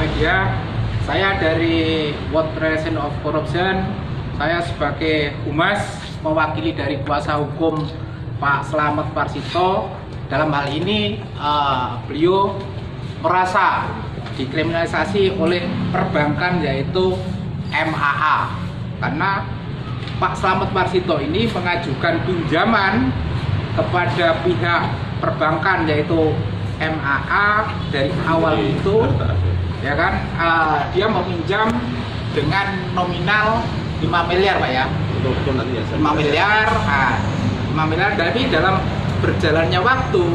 media. Saya dari World Prevention of Corruption. Saya sebagai humas mewakili dari kuasa hukum Pak Slamet Parsito. Dalam hal ini beliau merasa dikriminalisasi oleh perbankan, yaitu MAA, karena Pak Slamet Parsito ini mengajukan pinjaman kepada pihak perbankan, yaitu MAA. Dari awal itu ya kan, dia meminjam dengan nominal 5 miliar Pak ya, 5 miliar, 5 miliar. Tapi dalam berjalannya waktu,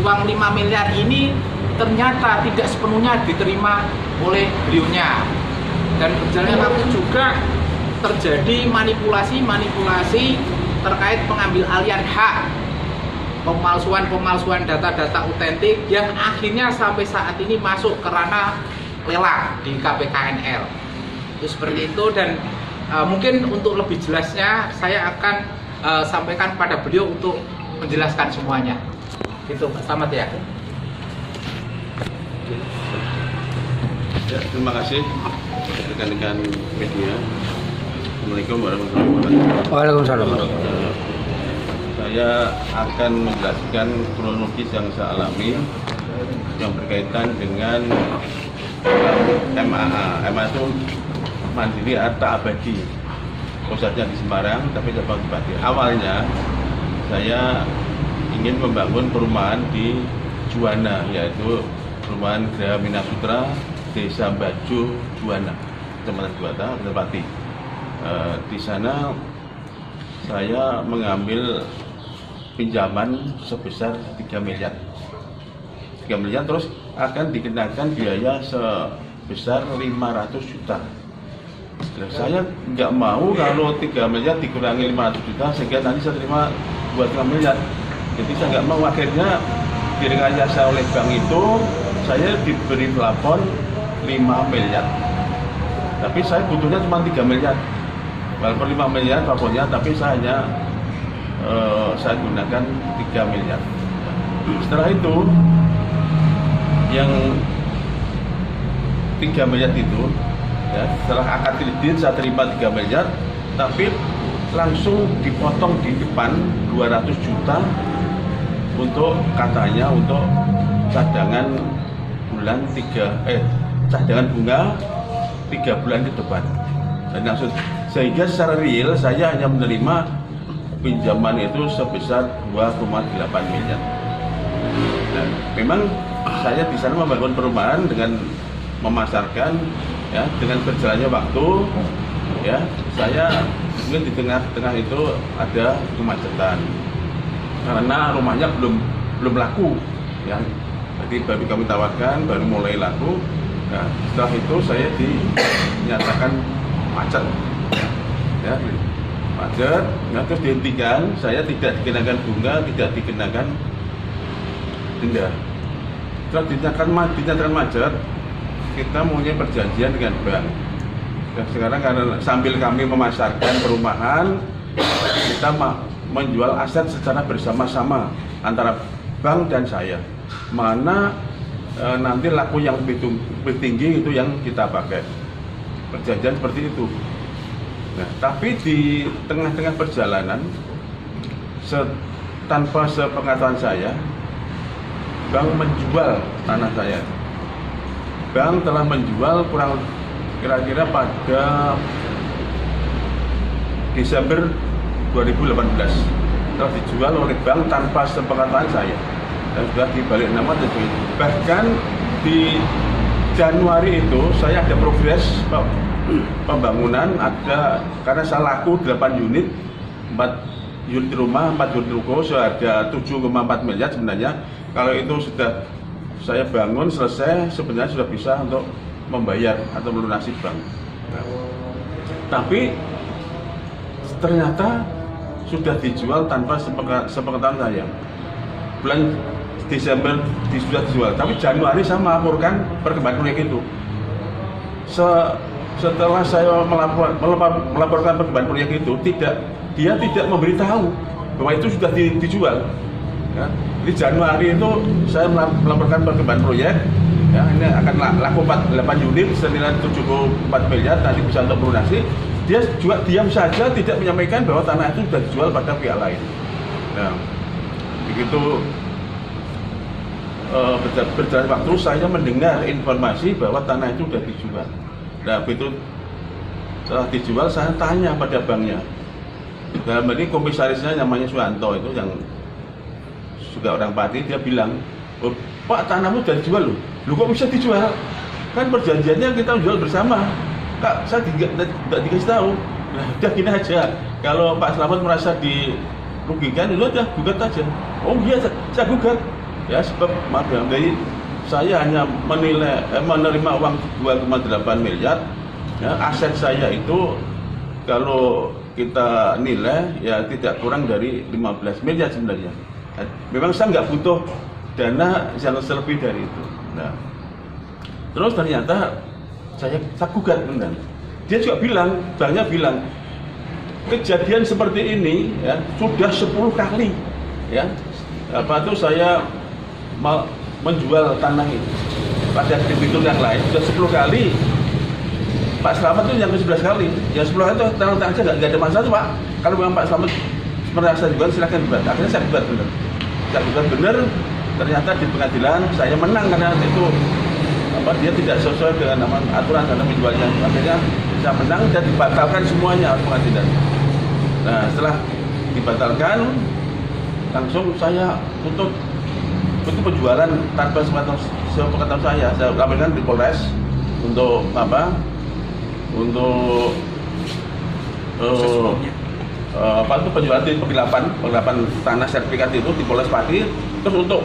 uang 5 miliar ini ternyata tidak sepenuhnya diterima oleh beliaunya, dan berjalannya waktu juga terjadi manipulasi terkait pengambil alihan hak, pemalsuan data-data otentik yang akhirnya sampai saat ini masuk ke ranah lelang di KPKNL. Itu seperti itu, dan mungkin untuk lebih jelasnya saya akan sampaikan pada beliau untuk menjelaskan semuanya. Gitu Pak Slamet ya. Ya, terima kasih rekan-rekan media. Assalamualaikum warahmatullahi wabarakatuh. Waalaikumsalam. Saya akan menjelaskan kronologis yang saya alami yang berkaitan dengan MAA. MAA itu Mandiri Arta Abadi, pusatnya di Semarang, tapi cabang di Pati. Awalnya saya ingin membangun perumahan di Juwana, yaitu perumahan Graha Minasutra, Desa Baju, Juwana, Kecamatan Juwana, Pati. Di sana saya mengambil pinjaman sebesar 3 miliar. 3 miliar, terus akan dikenakan biaya sebesar 500 juta. Nah, saya nggak mau kalau 3 miliar dikurangi 500 juta sehingga nanti saya terima buat 5 miliar. Jadi saya nggak mau, akhirnya direkayasa oleh bank itu saya diberi plafon 5 miliar. Tapi saya butuhnya cuma 3 miliar. Walaupun 5 miliar plafonnya, tapi saya hanya saya gunakan 3 miliar. Setelah itu yang 3 miliar itu ya, setelah akad kredit saya terima 3 miliar, tapi langsung dipotong di depan 200 juta untuk katanya untuk cadangan bulan cadangan bunga 3 bulan ke depan. Dan langsung, sehingga secara real saya hanya menerima pinjaman itu sebesar 2,8 miliar. Dan memang saya di sana membangun perumahan dengan memasarkan, ya, dengan berjalannya waktu, ya, saya mungkin di tengah-tengah itu ada kemacetan karena rumahnya belum laku, ya. Jadi baru kami tawarkan, baru mulai laku. Nah, setelah itu saya dinyatakan macet, ya, macet. Nah, terus dihentikan, saya tidak dikenakan bunga, tidak dikenakan denda. Setelah dinyatakan macet, kita mempunyai perjanjian dengan bank. Dan sekarang karena sambil kami memasarkan perumahan, kita menjual aset secara bersama-sama antara bank dan saya. Mana nanti laku yang lebih tinggi itu yang kita pakai. Perjanjian seperti itu. Nah, tapi di tengah-tengah perjalanan, tanpa sepengetahuan saya, bank menjual tanah saya. Bank telah menjual kurang kira-kira pada Desember 2018. Telah dijual oleh bank tanpa sepengetahuan saya. Dan sudah dibalik nama itu. Bahkan di Januari itu saya ada progres pembangunan, ada, karena saya laku 8 unit, 4 unit rumah, 4 unit ruko, seharga 7,4 miliar sebenarnya. Kalau itu sudah saya bangun selesai, sebenarnya sudah bisa untuk membayar atau melunasi bank. Tapi ternyata sudah dijual tanpa sepengetahuan saya. Bulan Desember sudah dijual, tapi Januari saya melaporkan perkembangan proyek itu. Setelah saya melaporkan perkembangan proyek itu, dia tidak memberitahu bahwa itu sudah dijual. Ya. Di Januari itu saya melaporkan perkembangan proyek, Ya, ini akan laku 8 unit senilai 74 miliar nanti bisa untuk melunasi. Dia juga diam saja tidak menyampaikan bahwa tanah itu sudah dijual pada pihak lain. Nah, begitu berjalan waktu saya mendengar informasi bahwa tanah itu sudah dijual. Nah, begitu setelah dijual saya tanya pada banknya. Dalam ini komisarisnya namanya Suwanto itu yang juga orang Pati, dia bilang, oh, Pak, tanahmu sudah dijual loh. Lu kok bisa dijual? Kan perjanjiannya kita jual bersama. Kak, saya tidak dikasih tahu. Nah, udah gini aja. Kalau Pak Slamet merasa dirugikan, lu udah gugat aja. Oh iya, saya gugat. Ya sebab maaf ya, jadi saya hanya menerima uang 2,8 miliar. Ya, aset saya itu kalau kita nilai ya tidak kurang dari 15 miliar sebenarnya. Memang saya nggak butuh dana yang lebih dari itu. Nah, terus ternyata saya gugat benar. Dia juga bilang, banknya bilang, kejadian seperti ini ya sudah 10 kali ya. Apa itu saya menjual tanah ini pada kreditur yang lain sudah 10 kali. Pak Slamet itu yang ke-11 kali. Yang 10 kali itu tanah aja nggak ada masalah, Pak. Kalau memang Pak Slamet merasa juga silakan gugat. Akhirnya saya gugat benar. Saya gugat benar. Ternyata di pengadilan saya menang karena itu dia tidak sesuai dengan aturan dalam menjualnya. Akhirnya saya menang dan dibatalkan semuanya pengadilan. Nah, setelah dibatalkan langsung saya tutup itu penjualan tanpa sepengetahuan saya laporkan di Polres untuk untuk itu penjualan di penggelapan tanah sertifikat itu di Polres Pati. Terus untuk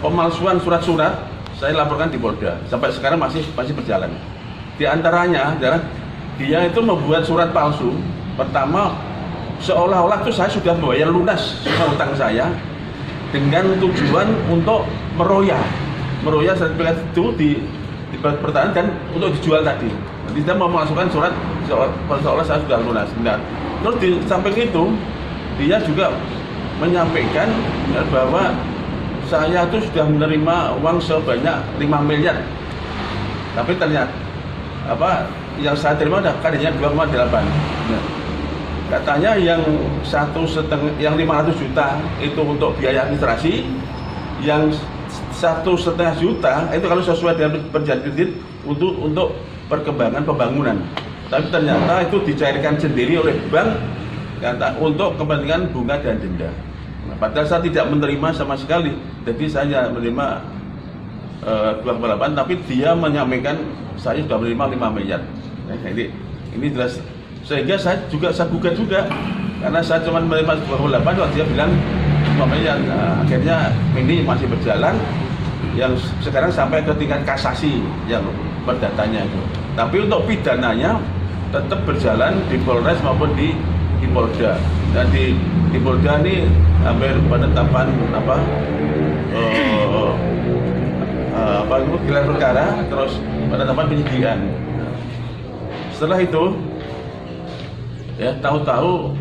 pemalsuan surat-surat saya laporkan di Polda. Sampai sekarang masih berjalan. Di antaranya adalah dia itu membuat surat palsu. Pertama, seolah-olah itu saya sudah membayar lunas semua utang saya dengan tujuan untuk meroyah sertifikat itu di pertahanan dan untuk dijual tadi. Nanti dia memasukkan surat seolah saya sudah lunas. Benar. Terus di samping itu dia juga menyampaikan bahwa saya itu sudah menerima uang sebanyak 5 miliar. Tapi ternyata yang saya terima kadangnya 2,8. Nah, katanya yang 500 juta itu untuk biaya administrasi, yang 1,5 juta itu kalau sesuai dengan perjanjian kredit untuk perkembangan pembangunan. Tapi ternyata itu dicairkan sendiri oleh bank untuk kepentingan bunga dan denda. Nah, padahal saya tidak menerima sama sekali. Jadi saya menerima 2,8, tapi dia menyampaikan saya sudah menerima 5 miliar. Nah, ini jelas. Sehingga saya gugat juga karena saya cuma menerima 2,8, dia bilang 5 miliar. Nah, akhirnya ini masih berjalan yang sekarang sampai ke tingkat kasasi yang perdatanya itu. Tapi untuk pidananya tetap berjalan di Polres maupun di Polda. Dan di Polda ini hampir penetapan gelar perkara, terus penetapan penyidikan. Setelah itu ya tahu-tahu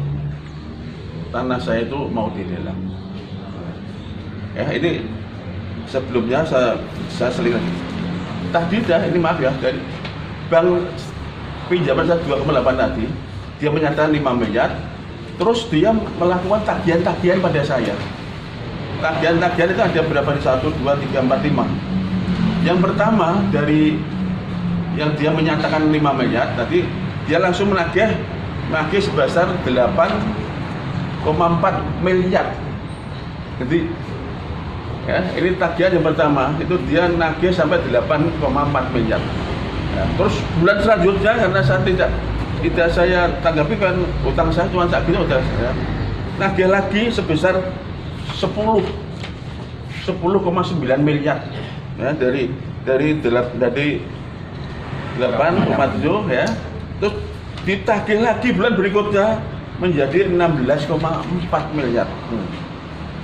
tanah saya itu mau dilelang. Ya ini sebelumnya saya selingan. Tadi ini maaf ya, dari bank pinjaman saya 2,8 tadi, dia menyatakan 5 miliar, terus dia melakukan tagihan-tagihan pada saya. Tagihan-tagihan itu ada berapa nih? 1, 2, 3, 4, 5. Yang pertama dari yang dia menyatakan 5 miliar, tadi dia langsung menagih sebesar 8,4 miliar. Jadi ya, ini tagihan yang pertama, itu dia nagih sampai 8,4 miliar. Ya, terus bulan selanjutnya karena saya tidak saya tanggapi kan utang saya cuma segini udah saya nagih lagi sebesar 10,9 miliar. Ya, dari 8,7 ya. Terus ditagih lagi bulan berikutnya menjadi 16,4 miliar.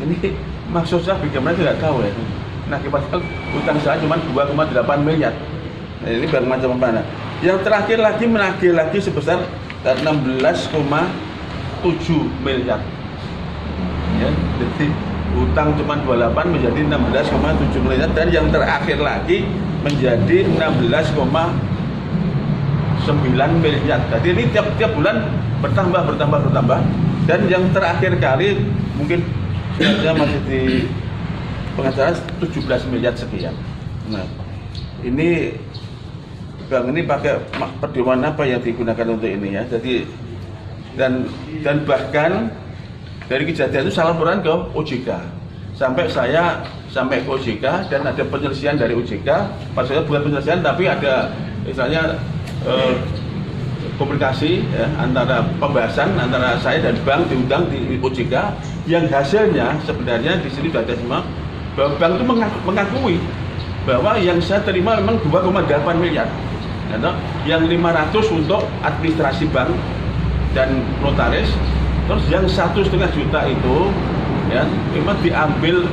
Ini maksud saya bagaimana tidak tahu ya. Nah, padahal utang saya cuma 2,8 miliar. Nah, ini baru macam mana? Yang terakhir lagi menagih lagi sebesar 16,7 miliar. Ya, jadi hutang cuma 28 menjadi 16,7 miliar, dan yang terakhir lagi menjadi 16,9 miliar. Jadi ini tiap bulan bertambah, dan yang terakhir kali mungkin sebenarnya masih di pengacara 17 miliar sekian. Nah, ini bank ini pakai pedoman apa yang digunakan untuk ini ya. Jadi dan bahkan dari kejadian itu saya laporan ke OJK, sampai ke OJK, dan ada penyelesaian dari OJK. Maksudnya bukan penyelesaian tapi ada misalnya komunikasi ya, antara pembahasan antara saya dan bank diundang di OJK, yang hasilnya sebenarnya di sini sudah ada semua, bahwa bank itu mengakui bahwa yang saya terima memang 2,8 miliar, ya, yang 500 untuk administrasi bank dan notaris, terus yang 1,5 juta itu ya memang diambil,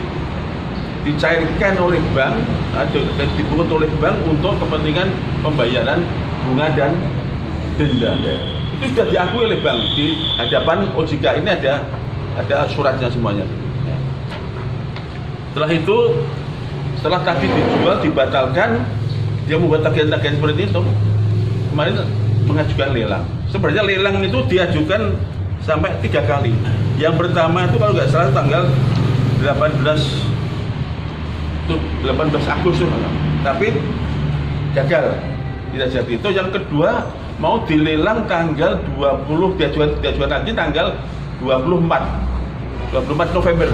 dicairkan oleh bank atau dipungut oleh bank untuk kepentingan pembayaran bunga dan denda. Itu sudah diakui oleh bank di hadapan OJK. Ini ada suratnya semuanya. Setelah itu, setelah tadi dijual, dibatalkan, dia membuat tagihan-tagihan seperti itu. Kemarin mengajukan lelang. Sebenarnya lelang itu diajukan sampai 3 kali. Yang pertama itu kalau nggak salah tanggal 18 Agustus, tapi gagal, tidak jadi. Itu yang kedua mau dilelang tanggal 20, diajukan lagi tanggal 24 November.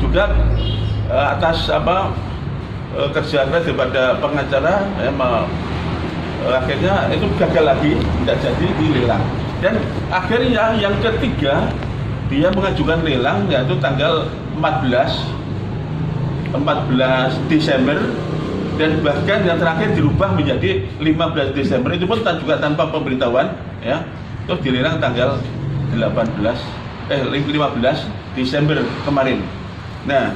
Juga atas kerja keras daripada pengacara akhirnya itu gagal lagi, tidak jadi dilelang. Dan akhirnya yang ketiga dia mengajukan lelang, yaitu tanggal 14 Desember, dan bahkan yang terakhir dirubah menjadi 15 Desember, itu pun juga tanpa pemberitahuan ya. Terus dilelang tanggal 15 Desember kemarin. Nah,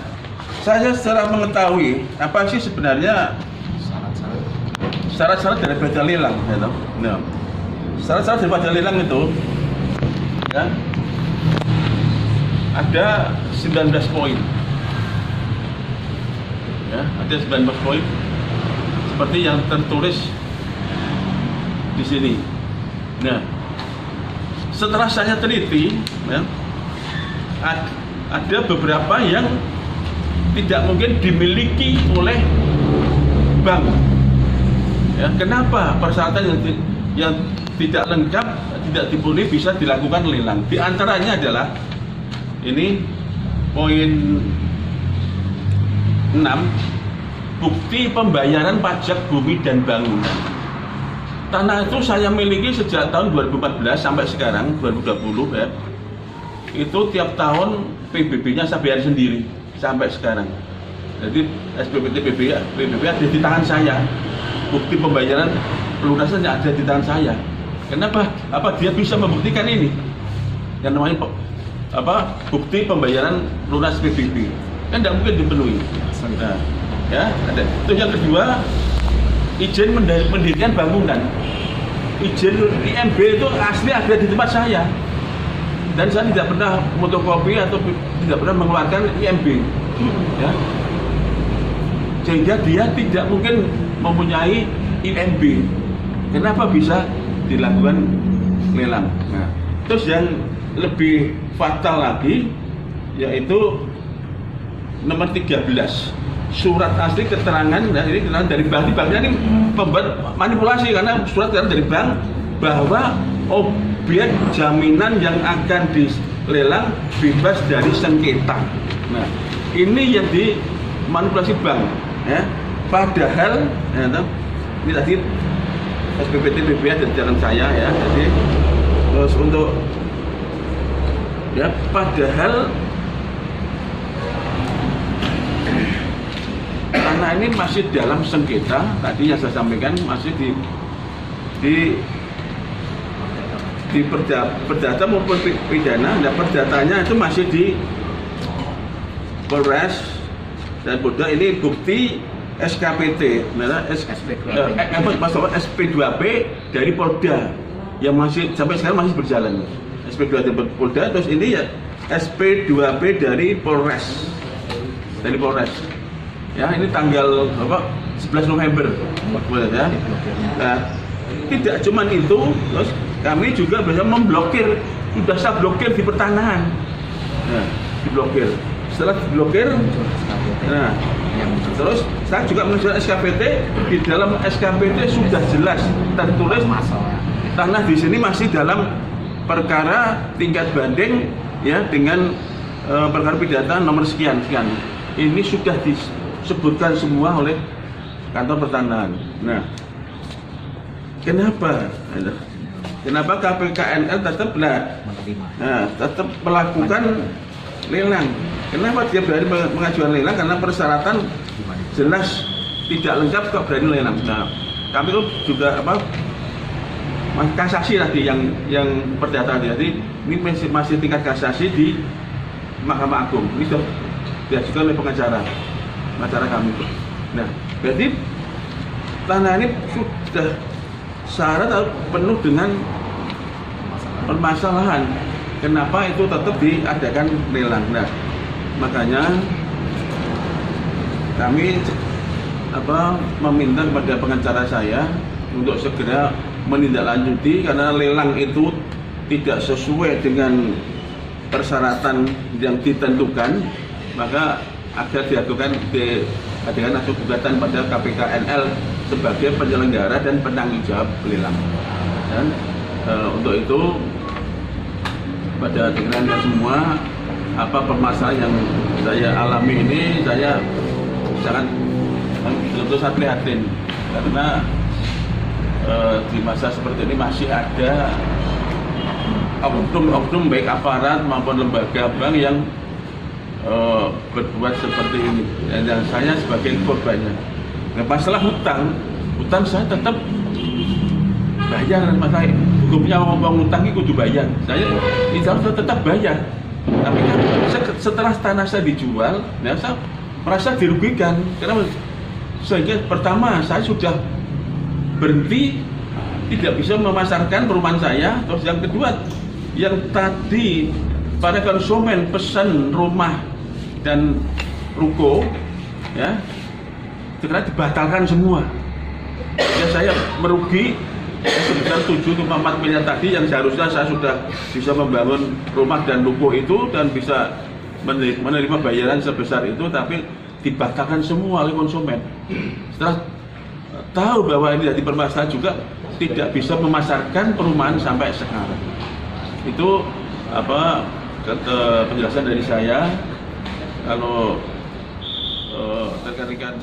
saya secara mengetahui apa sih sebenarnya syarat-syarat dari baca lelang ya, nah, syarat-syarat dari baca lelang itu ya ada 19 poin ya, ada 19 poin seperti yang tertulis di sini. Nah, setelah saya teliti ya, ada beberapa yang tidak mungkin dimiliki oleh bank ya. Kenapa? Persyaratan yang tidak lengkap, tidak dipenuhi bisa dilakukan lelang. Di antaranya adalah ini poin 6, bukti pembayaran pajak bumi dan bangunan. Tanah itu saya miliki sejak tahun 2014 sampai sekarang 2020 ya. Itu tiap tahun PBB-nya saya bayar sendiri sampai sekarang. Jadi SPPT PBB ada di tangan saya. Bukti pembayaran pelunasannya ada di tangan saya. Kenapa? Dia bisa membuktikan ini? Yang namanya bukti pembayaran lunas PBB. Kan tidak mungkin dipenuhi. Nah, ya, ada. Terus yang kedua, izin mendirikan bangunan. Izin IMB itu asli ada di tempat saya. Dan saya tidak pernah fotokopi atau tidak pernah mengeluarkan IMB. Ya. Sehingga dia tidak mungkin mempunyai IMB. Kenapa bisa dilakukan lelang? Nah, terus yang lebih fatal lagi yaitu nomor 13, surat asli keterangan, nah ini keterangan dari bank. Banknya ini pembuat manipulasi karena surat keterangan dari bank bahwa objek jaminan yang akan dilelang bebas dari sengketa. Nah, ini yang dimanipulasi bank ya. Padahal ya, ini tadi SPPT BB ada di jalan saya ya. Jadi terus untuk ya, padahal karena ini masih dalam sengketa, tadi yang saya sampaikan masih di perdata maupun pidana. Nah, perdatanya itu masih di Polres dan Polda. Ini bukti SKPT, SP2P dari Polda yang masih sampai sekarang masih berjalan. SP2P dari Polda, terus ini ya SP2P dari Polres. dari Polres. Ya, ini tanggal apa? 11 November. Ya. Nah, tidak cuman itu, terus kami juga bisa memblokir, sudah saya blokir di pertanahan. Nah, diblokir. Setelah diblokir, nah, terus saya juga menunjukkan SKPT. Di dalam SKPT sudah jelas tertulis tanah di sini masih dalam perkara tingkat banding ya dengan perkara pidana nomor sekian. Ini sudah disebutkan semua oleh kantor pertanahan. Nah, kenapa KPKNL tetap tetap melakukan lelang? Kenapa dia berani mengajukan lelang? Karena persyaratan jelas tidak lengkap kok berani lelang. Nah, kami itu juga kasasi tadi yang perdata tadi. Ini masih tingkat kasasi di Mahkamah Agung. Ini sudah diajukan oleh pengacara kami. Nah, berarti tanah ini sudah syarat atau penuh dengan permasalahan. Kenapa itu tetap diadakan lelang? Nah, makanya kami meminta kepada pengacara saya untuk segera menindaklanjuti karena lelang itu tidak sesuai dengan persyaratan yang ditentukan, maka agar diajukan gugatan pada KPKNL sebagai penyelenggara dan penanggung jawab lelang. Dan untuk itu pada dengan semua permasalahan yang saya alami ini, saya sangat sangat prihatin karena di masa seperti ini masih ada oknum baik aparat maupun lembaga bank yang berbuat seperti ini, dan saya sebagai korbannya. Nah, masalah hutang saya tetap bayar, maka hukumnya uang hutang itu kudu bayar. Saya insya Allah tetap bayar. Tapi kan setelah tanah saya dijual, ya saya merasa dirugikan. Karena sehingga pertama saya sudah berhenti tidak bisa memasarkan perumahan saya. Terus yang kedua, yang tadi pada konsumen pesan rumah dan ruko, ya, segera dibatalkan semua. Ya, saya merugi sebesar 7,4 miliar tadi yang seharusnya saya sudah bisa membangun rumah dan ruko itu dan bisa menerima bayaran sebesar itu, tapi dibatalkan semua oleh konsumen. Setelah tahu bahwa ini jadi permasalahan juga tidak bisa memasarkan perumahan sampai sekarang. Itu penjelasan dari saya. Kalau rekan-rekan